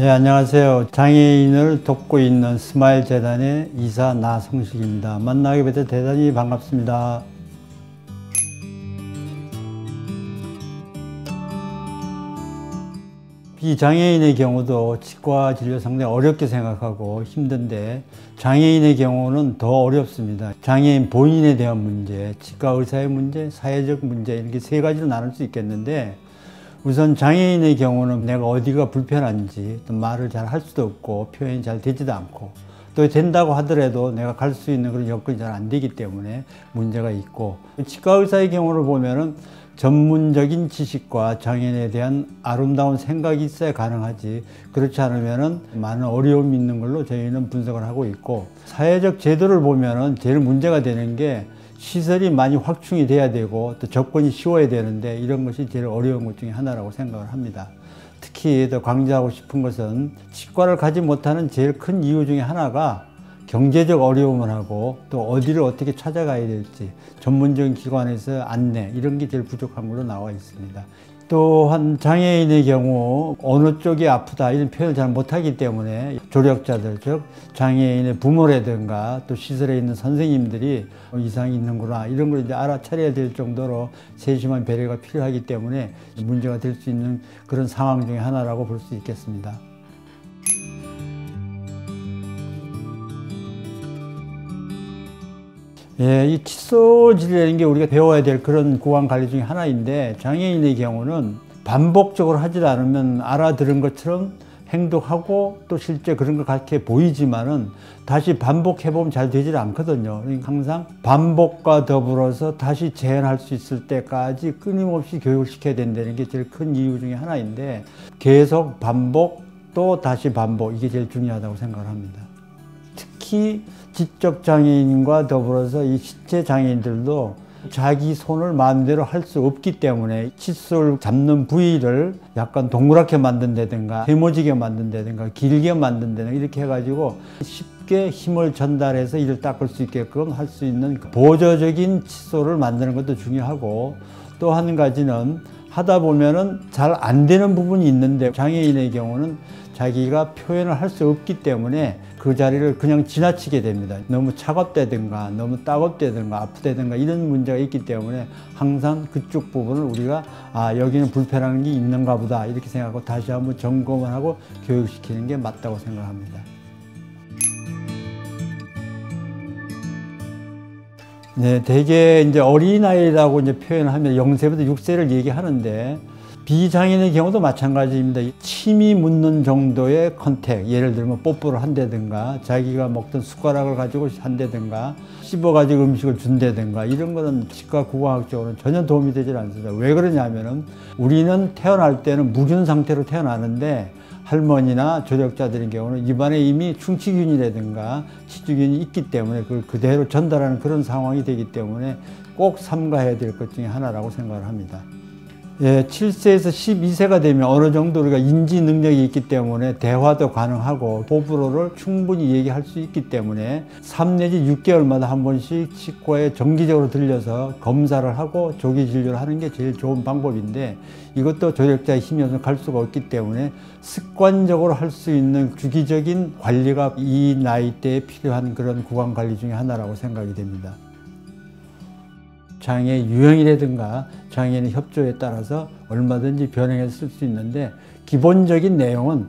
네, 안녕하세요. 장애인을 돕고 있는 스마일 재단의 이사 나성식입니다. 만나게 돼서 대단히 반갑습니다. 비장애인의 경우도 치과 진료 상당히 어렵게 생각하고 힘든데, 장애인의 경우는 더 어렵습니다. 장애인 본인에 대한 문제, 치과 의사의 문제, 사회적 문제, 이렇게 세 가지로 나눌 수 있겠는데, 우선 장애인의 경우는 내가 어디가 불편한지, 또 말을 잘 할 수도 없고 표현이 잘 되지도 않고, 또 된다고 하더라도 내가 갈 수 있는 그런 여건이 잘 안 되기 때문에 문제가 있고, 치과 의사의 경우를 보면은 전문적인 지식과 장애인에 대한 아름다운 생각이 있어야 가능하지, 그렇지 않으면은 많은 어려움이 있는 걸로 저희는 분석을 하고 있고, 사회적 제도를 보면은 제일 문제가 되는 게 시설이 많이 확충이 돼야 되고 또 접근이 쉬워야 되는데, 이런 것이 제일 어려운 것 중에 하나라고 생각을 합니다. 특히 더 강조하고 싶은 것은 치과를 가지 못하는 제일 큰 이유 중에 하나가 경제적 어려움을 하고, 또 어디를 어떻게 찾아가야 될지 전문적인 기관에서 안내, 이런 게 제일 부족한 걸로 나와 있습니다. 또한 장애인의 경우 어느 쪽이 아프다 이런 표현을 잘 못하기 때문에 조력자들, 즉 장애인의 부모라든가 또 시설에 있는 선생님들이 이상이 있는구나 이런 걸 이제 알아차려야 될 정도로 세심한 배려가 필요하기 때문에 문제가 될 수 있는 그런 상황 중에 하나라고 볼 수 있겠습니다. 예, 이 칫솔질이라는 게 우리가 배워야 될 그런 구강 관리 중에 하나인데, 장애인의 경우는 반복적으로 하지 않으면 알아들은 것처럼 행동하고 또 실제 그런 것 같게 보이지만은 다시 반복해보면 잘 되질 않거든요. 그러니까 항상 반복과 더불어서 다시 재현할 수 있을 때까지 끊임없이 교육을 시켜야 된다는 게 제일 큰 이유 중에 하나인데, 계속 반복 또 다시 반복, 이게 제일 중요하다고 생각을 합니다. 특히 지적 장애인과 더불어서 이 신체 장애인들도 자기 손을 마음대로 할 수 없기 때문에 칫솔 잡는 부위를 약간 동그랗게 만든다든가 세모지게 만든다든가 길게 만든다든가 이렇게 해가지고 쉽게 힘을 전달해서 이를 닦을 수 있게끔 할 수 있는 보조적인 칫솔을 만드는 것도 중요하고, 또 한 가지는 하다 보면은 잘 안 되는 부분이 있는데, 장애인의 경우는 자기가 표현을 할 수 없기 때문에 그 자리를 그냥 지나치게 됩니다. 너무 차갑다든가 너무 따갑다든가 아프다든가 이런 문제가 있기 때문에 항상 그쪽 부분을 우리가 여기는 불편한 게 있는가 보다 이렇게 생각하고 다시 한번 점검을 하고 교육시키는 게 맞다고 생각합니다. 네, 대개 이제 어린아이라고 이제 표현하면 0세부터 6세를 얘기하는데, 비장애인의 경우도 마찬가지입니다. 침이 묻는 정도의 컨택, 예를 들면 뽀뽀를 한다든가 자기가 먹던 숟가락을 가지고 한다든가 씹어가지고 음식을 준다든가, 이런 거는 치과 구강학적으로는 전혀 도움이 되질 않습니다. 왜 그러냐면은 우리는 태어날 때는 무균 상태로 태어나는데, 할머니나 조력자들의 경우는 입안에 이미 충치균이라든가 치주균이 있기 때문에 그걸 그대로 전달하는 그런 상황이 되기 때문에 꼭 삼가해야 될 것 중에 하나라고 생각을 합니다. 예, 7세에서 12세가 되면 어느 정도 우리가 인지 능력이 있기 때문에 대화도 가능하고 호불호를 충분히 얘기할 수 있기 때문에 3 내지 6개월마다 한 번씩 치과에 정기적으로 들려서 검사를 하고 조기 진료를 하는 게 제일 좋은 방법인데, 이것도 조력자의 힘이 없으면 갈 수가 없기 때문에 습관적으로 할 수 있는 주기적인 관리가 이 나이대에 필요한 그런 구강 관리 중에 하나라고 생각이 됩니다. 장애 유형이라든가 장애인의 협조에 따라서 얼마든지 변형해서 쓸 수 있는데, 기본적인 내용은